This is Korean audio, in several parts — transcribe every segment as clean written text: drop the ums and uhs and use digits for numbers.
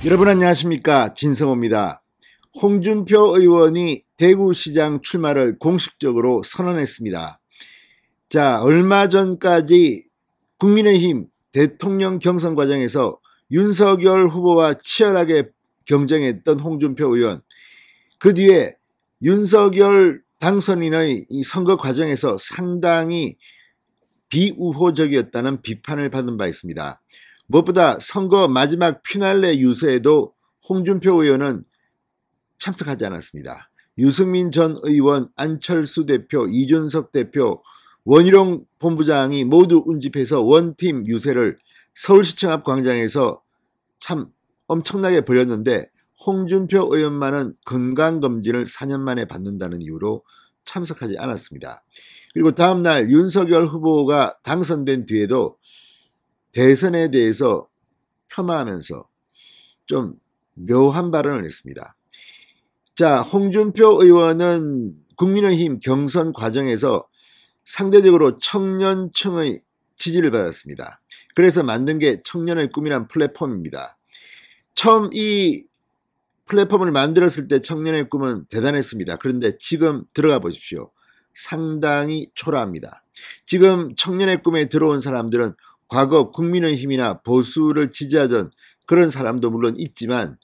여러분 안녕하십니까, 진성호입니다. 홍준표 의원이 대구시장 출마를 공식적으로 선언했습니다. 자, 얼마 전까지 국민의힘 대통령 경선 과정에서 윤석열 후보와 치열하게 경쟁했던 홍준표 의원, 그 뒤에 윤석열 당선인의 이 선거 과정에서 상당히 비우호적이었다는 비판을 받은 바 있습니다. 무엇보다 선거 마지막 피날레 유세에도 홍준표 의원은 참석하지 않았습니다. 유승민 전 의원, 안철수 대표, 이준석 대표, 원희룡 본부장이 모두 운집해서 원팀 유세를 서울시청 앞 광장에서 참 엄청나게 벌였는데, 홍준표 의원만은 건강검진을 4년 만에 받는다는 이유로 참석하지 않았습니다. 그리고 다음날 윤석열 후보가 당선된 뒤에도 대선에 대해서 폄하하면서 좀 묘한 발언을 했습니다. 자, 홍준표 의원은 국민의힘 경선 과정에서 상대적으로 청년층의 지지를 받았습니다. 그래서 만든 게 청년의 꿈이란 플랫폼입니다. 처음 이 플랫폼을 만들었을 때 청년의 꿈은 대단했습니다. 그런데 지금 들어가 보십시오. 상당히 초라합니다. 지금 청년의 꿈에 들어온 사람들은 과거 국민의힘이나 보수를 지지하던 그런 사람도 물론 있지만,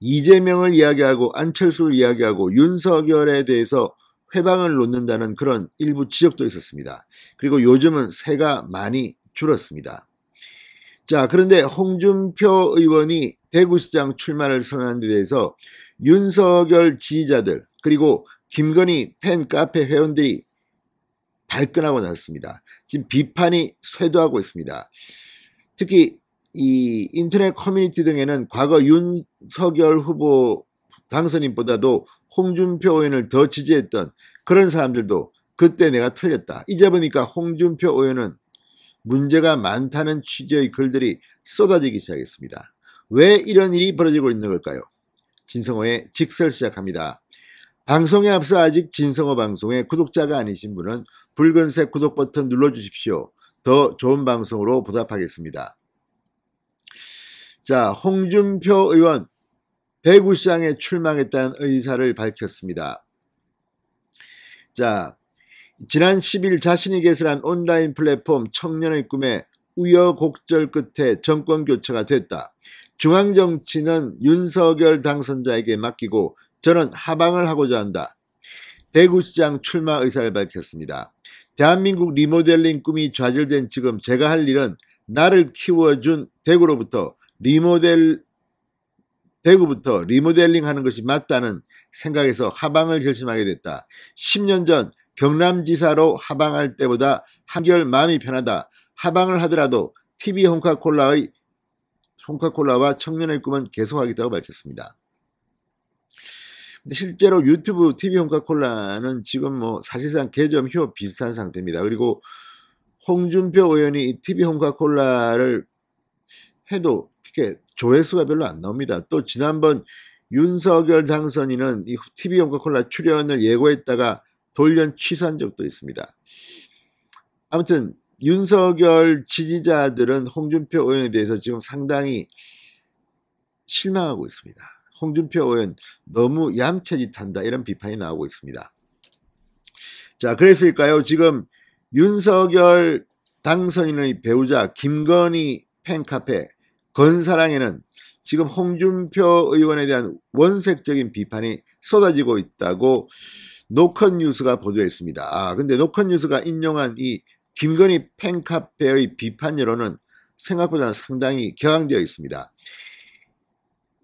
이재명을 이야기하고 안철수를 이야기하고 윤석열에 대해서 회방을 놓는다는 그런 일부 지적도 있었습니다. 그리고 요즘은 새가 많이 줄었습니다. 자, 그런데 홍준표 의원이 대구시장 출마를 선언한 데 대해서 윤석열 지지자들, 그리고 김건희 팬 카페 회원들이 발끈하고 났습니다. 지금 비판이 쇄도하고 있습니다. 특히 이 인터넷 커뮤니티 등에는 과거 윤석열 후보 당선인보다도 홍준표 의원을 더 지지했던 그런 사람들도 그때 내가 틀렸다, 이제 보니까 홍준표 의원은 문제가 많다는 취지의 글들이 쏟아지기 시작했습니다. 왜 이런 일이 벌어지고 있는 걸까요? 진성호의 직설 시작합니다. 방송에 앞서 아직 진성호 방송의 구독자가 아니신 분은 붉은색 구독 버튼 눌러주십시오. 더 좋은 방송으로 보답하겠습니다. 자, 홍준표 의원 대구시장에 출마하겠다는 의사를 밝혔습니다. 자, 지난 10일 자신이 개설한 온라인 플랫폼 청년의 꿈에 우여곡절 끝에 정권 교체가 됐다. 중앙정치는 윤석열 당선자에게 맡기고 저는 하방을 하고자 한다. 대구시장 출마 의사를 밝혔습니다. 대한민국 리모델링 꿈이 좌절된 지금 제가 할 일은 나를 키워준 대구부터 리모델링 하는 것이 맞다는 생각에서 하방을 결심하게 됐다. 10년 전 경남지사로 하방할 때보다 한결 마음이 편하다. 하방을 하더라도 TV 홍카콜라와 청년의 꿈은 계속하겠다고 밝혔습니다. 근데 실제로 유튜브 TV 홍카콜라는 지금 뭐 사실상 개점 휴업 비슷한 상태입니다. 그리고 홍준표 의원이 TV 홍카콜라를 해도 이렇게 조회수가 별로 안 나옵니다. 또 지난번 윤석열 당선인은 이 TV 홍카콜라 출연을 예고했다가 돌연 취소한 적도 있습니다. 아무튼 윤석열 지지자들은 홍준표 의원에 대해서 지금 상당히 실망하고 있습니다. 홍준표 의원 너무 얌체짓한다, 이런 비판이 나오고 있습니다. 자, 그랬을까요? 지금 윤석열 당선인의 배우자 김건희 팬카페 건사랑에는 지금 홍준표 의원에 대한 원색적인 비판이 쏟아지고 있다고 노컷뉴스가 보도했습니다. 근데 노컷뉴스가 인용한 이 김건희 팬카페의 비판 여론은 생각보다 상당히 격앙되어 있습니다.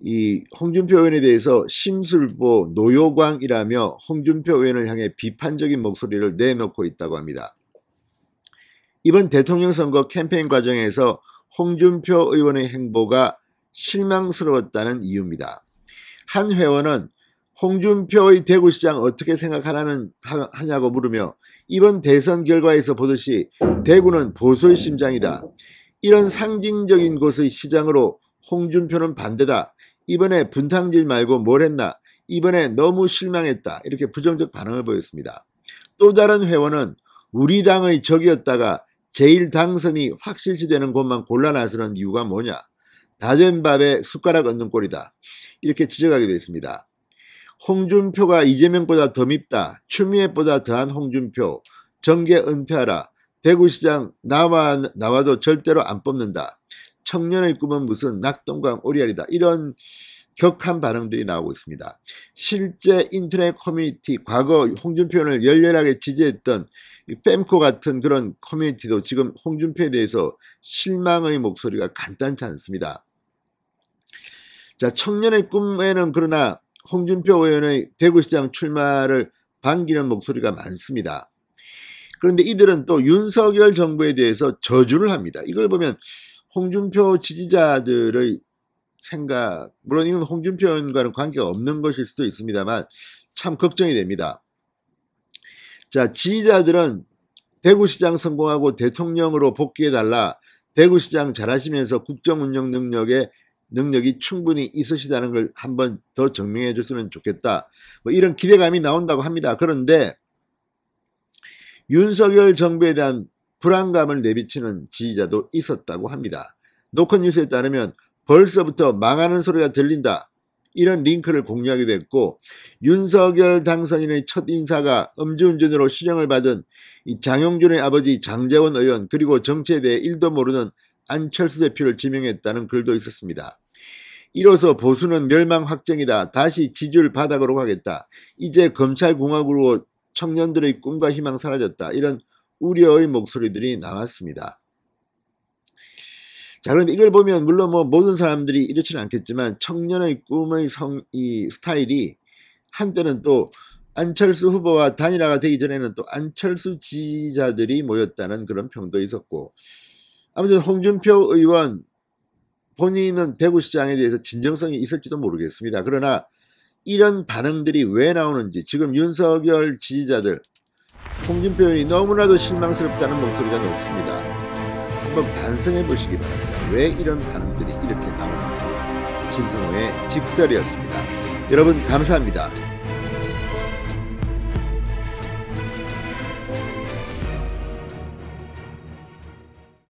이 홍준표 의원에 대해서 심술보 노요광이라며 홍준표 의원을 향해 비판적인 목소리를 내놓고 있다고 합니다. 이번 대통령 선거 캠페인 과정에서 홍준표 의원의 행보가 실망스러웠다는 이유입니다. 한 회원은 홍준표의 대구시장 어떻게 생각하냐고 물으며 이번 대선 결과에서 보듯이 대구는 보수의 심장이다. 이런 상징적인 곳의 시장으로 홍준표는 반대다. 이번에 분탕질 말고 뭘 했나? 이번에 너무 실망했다. 이렇게 부정적 반응을 보였습니다. 또 다른 회원은 우리 당의 적이었다가 제1당선이 확실시되는 곳만 골라 나서는 이유가 뭐냐? 다 된 밥에 숟가락 얹는 꼴이다. 이렇게 지적하게 됐습니다. 홍준표가 이재명보다 더 밉다. 추미애보다 더한 홍준표. 정계 은폐하라. 대구시장 나와도 절대로 안 뽑는다. 청년의 꿈은 무슨 낙동강 오리알이다. 이런 격한 반응들이 나오고 있습니다. 실제 인터넷 커뮤니티, 과거 홍준표를 열렬하게 지지했던 뺨코 같은 그런 커뮤니티도 지금 홍준표에 대해서 실망의 목소리가 간단치 않습니다. 자, 청년의 꿈에는 그러나 홍준표 의원의 대구시장 출마를 반기는 목소리가 많습니다. 그런데 이들은 또 윤석열 정부에 대해서 저주를 합니다. 이걸 보면 홍준표 지지자들의 생각, 물론 이건 홍준표 의원과는 관계가 없는 것일 수도 있습니다만 참 걱정이 됩니다. 자, 지지자들은 대구시장 성공하고 대통령으로 복귀해달라. 대구시장 잘하시면서 국정운영 능력이 충분히 있으시다는 걸 한번 더 증명해 줬으면 좋겠다. 뭐 이런 기대감이 나온다고 합니다. 그런데 윤석열 정부에 대한 불안감을 내비치는 지지자도 있었다고 합니다. 노컷뉴스에 따르면 벌써부터 망하는 소리가 들린다. 이런 링크를 공유하기도 했고, 윤석열 당선인의 첫 인사가 음주운전으로 실형을 받은 이 장용준의 아버지 장제원 의원, 그리고 정치에 대해 1도 모르는 안철수 대표를 지명했다는 글도 있었습니다. 이로써 보수는 멸망 확정이다. 다시 지지율 바닥으로 가겠다. 이제 검찰공화국으로 청년들의 꿈과 희망 사라졌다. 이런 우려의 목소리들이 나왔습니다. 자, 그런데 이걸 보면 물론 뭐 모든 사람들이 이렇지는 않겠지만 청년의 꿈의 이 스타일이 한때는 또 안철수 후보와 단일화가 되기 전에는 또 안철수 지지자들이 모였다는 그런 평도 있었고, 아무튼 홍준표 의원 본인은 대구시장에 대해서 진정성이 있을지도 모르겠습니다. 그러나 이런 반응들이 왜 나오는지 지금 윤석열 지지자들, 홍준표 의원이 너무나도 실망스럽다는 목소리가 높습니다. 한번 반성해 보시기 바랍니다. 왜 이런 반응들이 이렇게 나오는지. 진성호의 직설이었습니다. 여러분 감사합니다.